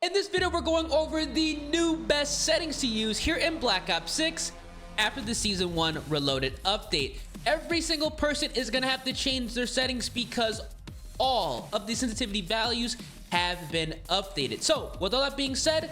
In this video, we're going over the new best settings to use here in Black Ops 6 after the Season 1 Reloaded update. Every single person is going to have to change their settings because all of the sensitivity values have been updated. So, with all that being said,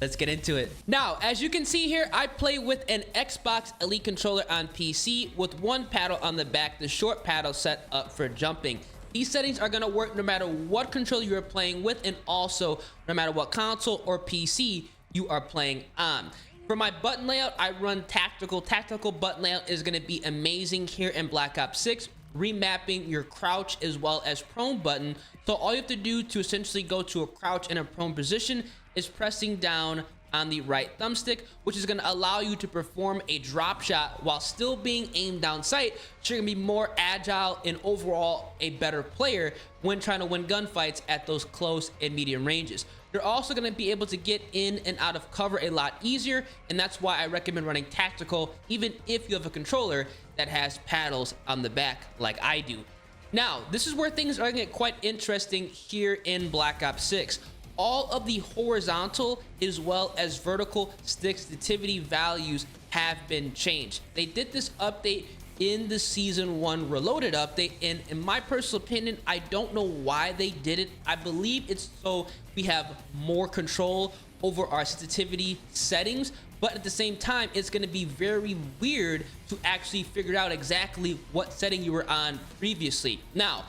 let's get into it. Now, as you can see here, I play with an Xbox Elite controller on PC with one paddle on the back, the short paddle set up for jumping. These settings are going to work no matter what controller you're playing with, and also no matter what console or PC you are playing on. For my button layout, I run tactical. Tactical button layout is going to be amazing here in Black Ops 6, remapping your crouch as well as prone button. So all you have to do to essentially go to a crouch and a prone position is pressing down on the right thumbstick, which is going to allow you to perform a drop shot while still being aimed down sight, so you're going to be more agile and overall a better player when trying to win gunfights at those close and medium ranges. You're also going to be able to get in and out of cover a lot easier, and that's why I recommend running tactical even if you have a controller that has paddles on the back like I do. Now, this is where things are going to get quite interesting here in Black Ops 6. All of the horizontal as well as vertical stick sensitivity values have been changed. They did this update in the Season 1 Reloaded update, and in my personal opinion, I don't know why they did it. I believe it's so we have more control over our sensitivity settings, but at the same time, it's going to be very weird to actually figure out exactly what setting you were on previously. Now,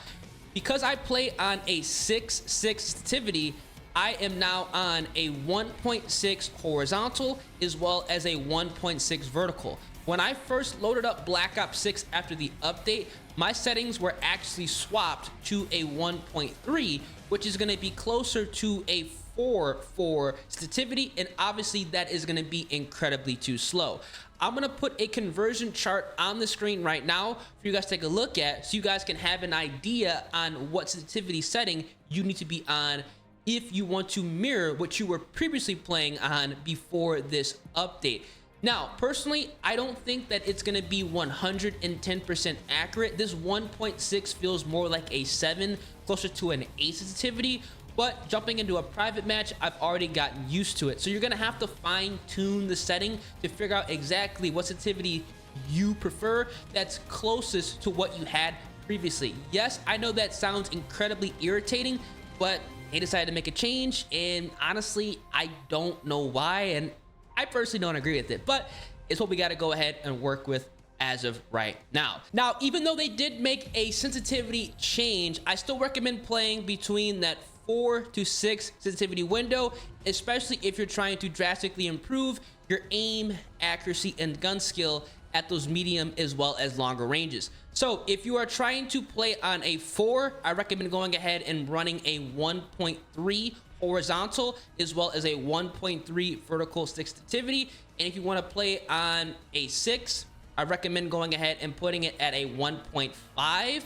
because I play on a 6.6 sensitivity, I am now on a 1.6 horizontal as well as a 1.6 vertical. When I first loaded up Black Ops 6 after the update, my settings were actually swapped to a 1.3, which is going to be closer to a 4 for sensitivity, and obviously that is going to be incredibly too slow. I'm going to put a conversion chart on the screen right now for you guys to take a look at, so you guys can have an idea on what sensitivity setting you need to be on if you want to mirror what you were previously playing on before this update. Now, personally, I don't think that it's going to be 110% accurate. This 1.6 feels more like a 7, closer to an 8 sensitivity, but jumping into a private match, I've already gotten used to it. So you're going to have to fine tune the setting to figure out exactly what sensitivity you prefer that's closest to what you had previously. Yes, I know that sounds incredibly irritating, but they decided to make a change, and honestly, I don't know why, and I personally don't agree with it, but it's what we got to go ahead and work with as of right now. Now, even though they did make a sensitivity change, I still recommend playing between that 4 to 6 sensitivity window, especially if you're trying to drastically improve your aim, accuracy, and gun skill at those medium as well as longer ranges. So if you are trying to play on a 4, I recommend going ahead and running a 1.3 horizontal as well as a 1.3 vertical stick sensitivity. And if you want to play on a 6, I recommend going ahead and putting it at a 1.5,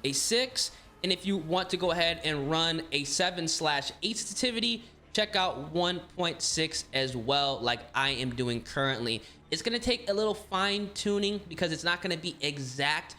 a 6. And if you want to go ahead and run a 7/8 sensitivity, check out 1.6 as well, like I am doing currently. It's going to take a little fine tuning because it's not going to be exact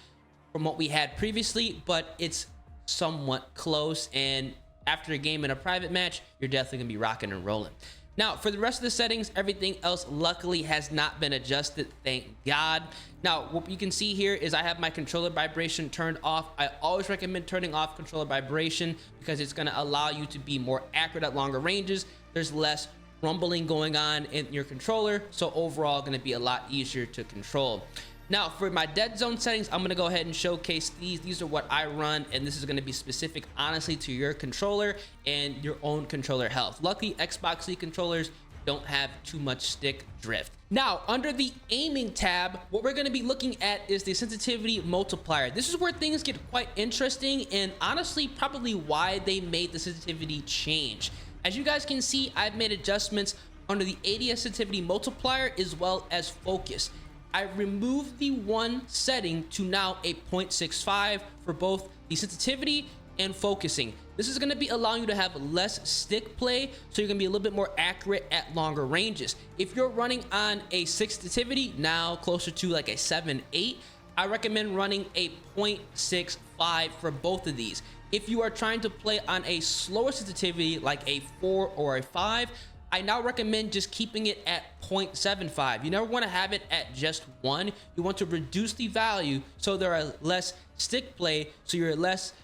from what we had previously, but it's somewhat close, and after a game in a private match, you're definitely going to be rocking and rolling. Now, for the rest of the settings, everything else luckily has not been adjusted, thank God. Now, what you can see here is I have my controller vibration turned off. I always recommend turning off controller vibration because it's going to allow you to be more accurate at longer ranges. There's less rumbling going on in your controller, so overall going to be a lot easier to control. Now, for my dead zone settings, I'm going to go ahead and showcase these. These are what I run, and this is going to be specific, honestly, to your controller and your own controller health. Luckily, Xbox Elite controllers don't have too much stick drift. Now, under the aiming tab, what we're going to be looking at is the sensitivity multiplier. This is where things get quite interesting, and honestly, probably why they made the sensitivity change. As you guys can see, I've made adjustments under the ADS sensitivity multiplier as well as focus. I removed the one setting to now a 0.65 for both the sensitivity and focusing. This is going to be allowing you to have less stick play, so you're going to be a little bit more accurate at longer ranges. If you're running on a 6 sensitivity, now closer to like a 7/8, I recommend running a 0.65 for both of these. If you are trying to play on a slower sensitivity like a 4 or a 5, I now recommend just keeping it at 0.75. You never want to have it at just 1. You want to reduce the value so there are less stick play, so you're less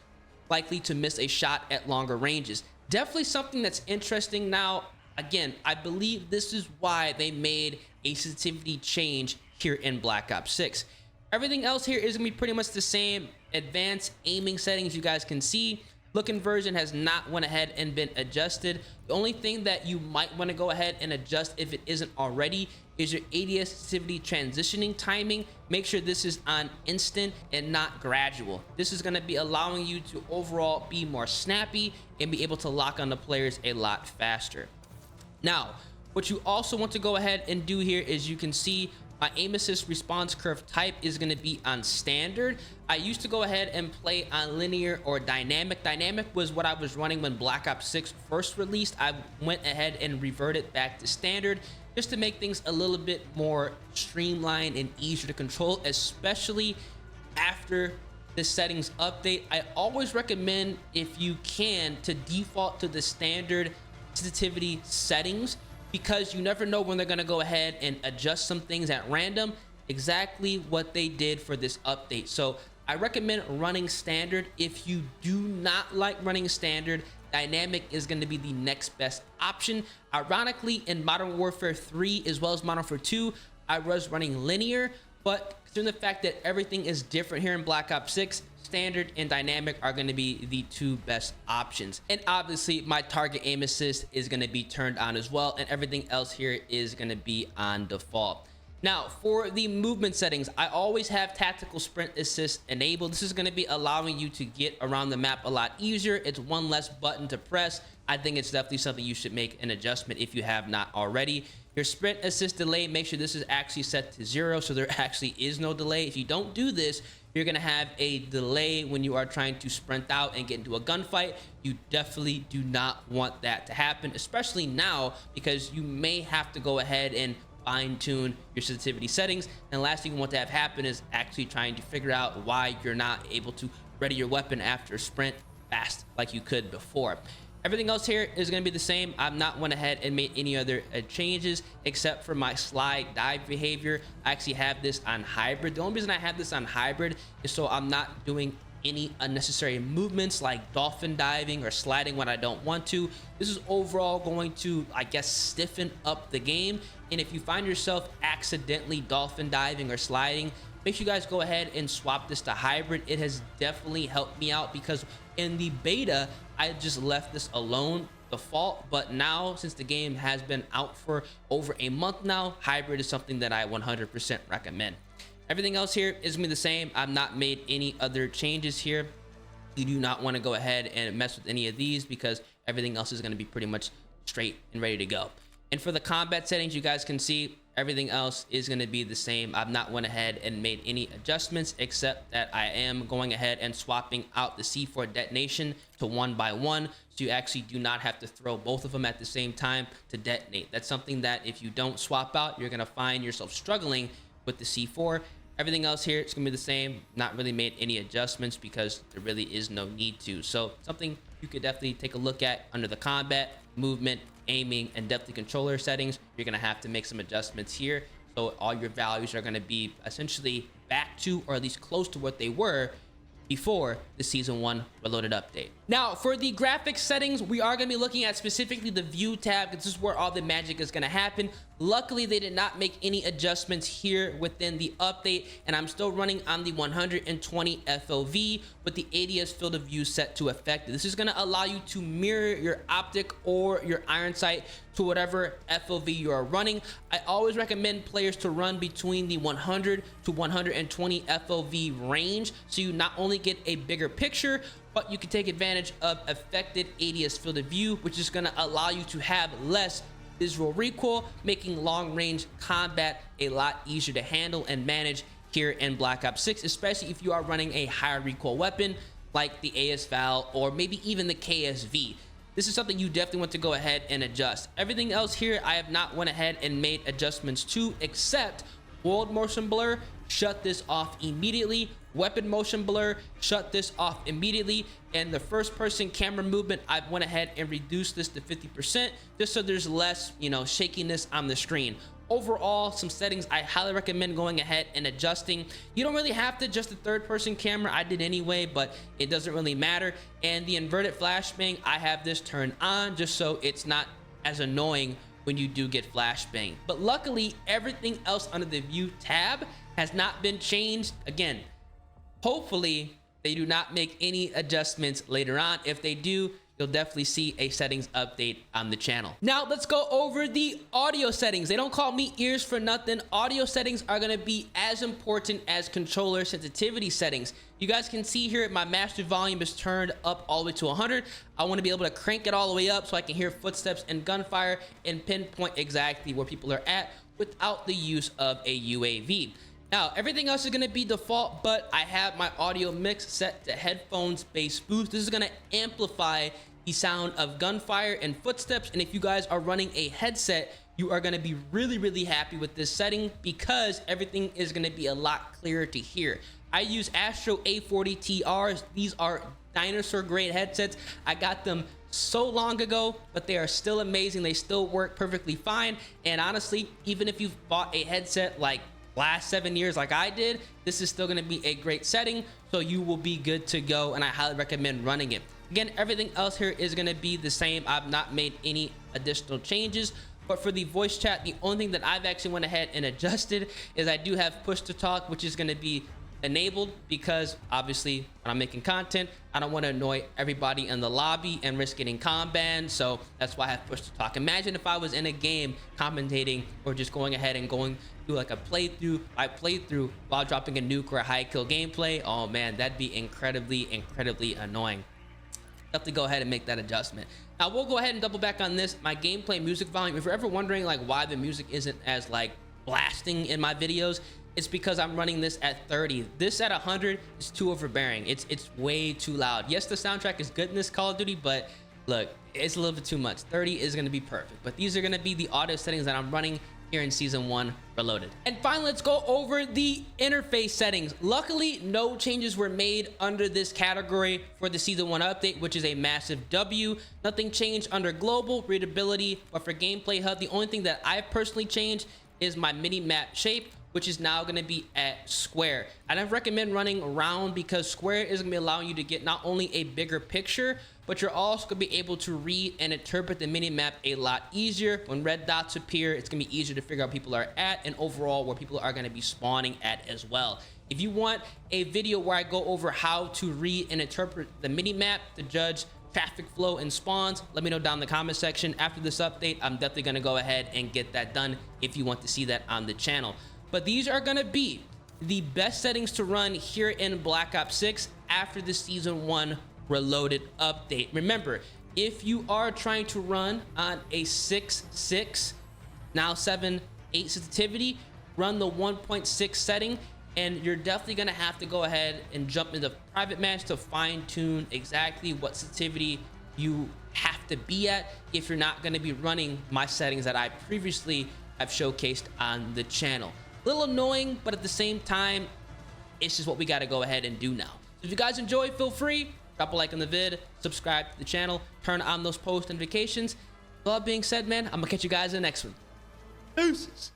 likely to miss a shot at longer ranges. Definitely something that's interesting. Now, again, I believe this is why they made a sensitivity change here in Black Ops 6. Everything else here is gonna be pretty much the same. Advanced aiming settings, you guys can see. Look inversion has not went ahead and been adjusted. The only thing that you might want to go ahead and adjust if it isn't already is your ADS sensitivity transitioning timing. Make sure this is on instant and not gradual. This is going to be allowing you to overall be more snappy and be able to lock on the players a lot faster. Now, what you also want to go ahead and do here is you can see my aim assist response curve type is going to be on standard. I used to go ahead and play on linear or dynamic. Dynamic was what I was running when Black Ops 6 first released. I went ahead and reverted back to standard just to make things a little bit more streamlined and easier to control, especially after the settings update. I always recommend, if you can, to default to the standard sensitivity settings, because you never know when they're going to go ahead and adjust some things at random. Exactly what they did for this update. So I recommend running standard. If you do not like running standard, dynamic is going to be the next best option. Ironically, in Modern Warfare 3 as well as Modern Warfare 2, I was running linear, but considering the fact that everything is different here in Black Ops 6, standard and dynamic are going to be the two best options. And obviously my target aim assist is going to be turned on as well, and everything else here is going to be on default. Now, for the movement settings, I always have tactical sprint assist enabled. This is going to be allowing you to get around the map a lot easier. It's one less button to press. I think it's definitely something you should make an adjustment if you have not already. Your sprint assist delay, make sure this is actually set to 0, so there actually is no delay. If you don't do this, you're going to have a delay when you are trying to sprint out and get into a gunfight. You definitely do not want that to happen, especially now, because you may have to go ahead and fine-tune your sensitivity settings. And the last thing you want to have happen is actually trying to figure out why you're not able to ready your weapon after a sprint fast like you could before. Everything else here is going to be the same. I've not went ahead and made any other changes except for my slide dive behavior. I actually have this on hybrid. The only reason I have this on hybrid is so I'm not doing any unnecessary movements like dolphin diving or sliding when I don't want to. This is overall going to, I guess, stiffen up the game. And if you find yourself accidentally dolphin diving or sliding, make sure you guys go ahead and swap this to hybrid. It has definitely helped me out, because in the beta, I just left this alone default, but now since the game has been out for over a month now, hybrid is something that I 100% recommend. Everything else here is gonna be the same. I've not made any other changes here. You do not want to go ahead and mess with any of these, because everything else is going to be pretty much straight and ready to go. And for the combat settings, you guys can see everything else is going to be the same. I've not went ahead and made any adjustments, except that I am going ahead and swapping out the C4 detonation to 1 by 1, so you actually do not have to throw both of them at the same time to detonate. That's something that if you don't swap out, you're going to find yourself struggling with the C4. Everything else here, it's gonna be the same. Not really made any adjustments because there really is no need to. So something you could definitely take a look at under the combat, movement, aiming, and definitely controller settings. You're gonna have to make some adjustments here, so all your values are gonna be essentially back to, or at least close to, what they were before the Season 1 Reloaded update. Now, for the graphics settings, we are going to be looking at specifically the View tab, because this is where all the magic is going to happen. Luckily, they did not make any adjustments here within the update, and I'm still running on the 120 FOV with the ADS field of view set to effective. This is going to allow you to mirror your optic or your iron sight to whatever FOV you are running. I always recommend players to run between the 100 to 120 FOV range, so you not only get a bigger picture, but you can take advantage of affected ADS field of view, which is going to allow you to have less visual recoil, making long range combat a lot easier to handle and manage here in Black Ops 6, especially if you are running a higher recoil weapon like the ASVAL or maybe even the KSV. This is something you definitely want to go ahead and adjust. Everything else here, I have not went ahead and made adjustments to, except World motion blur, shut this off immediately. Weapon motion blur, shut this off immediately. And the first person camera movement, I went ahead and reduced this to 50% just so there's less, shakiness on the screen. Overall, some settings I highly recommend going ahead and adjusting. You don't really have to adjust the third person camera. I did anyway, but it doesn't really matter. And the inverted flashbang, I have this turned on just so it's not as annoying when you do get flashbang. But luckily, everything else under the view tab has not been changed. Again, hopefully they do not make any adjustments later on. If they do, you'll definitely see a settings update on the channel. Now let's go over the audio settings. They don't call me ears for nothing. Audio settings are gonna be as important as controller sensitivity settings. You guys can see here my master volume is turned up all the way to 100. I wanna be able to crank it all the way up so I can hear footsteps and gunfire and pinpoint exactly where people are at without the use of a UAV. Now, everything else is going to be default, but I have my audio mix set to headphones bass boost. This is going to amplify the sound of gunfire and footsteps. And if you guys are running a headset, you are going to be really happy with this setting because everything is going to be a lot clearer to hear. I use Astro A40 TRs. These are dinosaur grade headsets. I got them so long ago, but they are still amazing. They still work perfectly fine. And honestly, even if you've bought a headset like last 7 years like I did, this is still going to be a great setting, so you will be good to go, and I highly recommend running it. Again, everything else here is going to be the same. I've not made any additional changes, but for the voice chat, the only thing that I've actually went ahead and adjusted is I do have push to talk, which is going to be enabled because obviously when I'm making content, I don't want to annoy everybody in the lobby and risk getting comm banned, so that's why I have push to talk. Imagine if I was in a game commentating or just going ahead and going through like a playthrough while dropping a nuke or a high kill gameplay. Oh man, that'd be incredibly annoying. Definitely go ahead and make that adjustment. Now we'll go ahead and double back on this, my gameplay music volume. If you're ever wondering like why the music isn't as like blasting in my videos, it's because I'm running this at 30. This at 100 is too overbearing. It's way too loud. Yes, the soundtrack is good in this Call of Duty, but look, it's a little bit too much. 30 is going to be perfect. But these are going to be the audio settings that I'm running here in Season 1 Reloaded. And finally, let's go over the interface settings. Luckily, no changes were made under this category for the Season 1 update, which is a massive W. Nothing changed under global readability, but for gameplay HUD, the only thing that I've personally changed is my mini map shape, which is now going to be at square. And I recommend running round because square is going to be allowing you to get not only a bigger picture, but you're also going to be able to read and interpret the mini map a lot easier. When red dots appear, it's going to be easier to figure out where people are at and overall where people are going to be spawning at as well. If you want a video where I go over how to read and interpret the mini map to judge traffic flow and spawns, let me know down in the comment section. After this update, I'm definitely going to go ahead and get that done if you want to see that on the channel. But these are going to be the best settings to run here in Black Ops 6 after the Season 1 Reloaded update. Remember, if you are trying to run on a 6.6, now 7.8 sensitivity, run the 1.6 setting, and you're definitely going to have to go ahead and jump into private match to fine tune exactly what sensitivity you have to be at if you're not going to be running my settings that I previously have showcased on the channel. A little annoying, but at the same time, it's just what we got to go ahead and do now. So if you guys enjoy, feel free, drop a like on the vid, subscribe to the channel, turn on those post notifications. With all that being said, man, I'm gonna catch you guys in the next one. Deuces.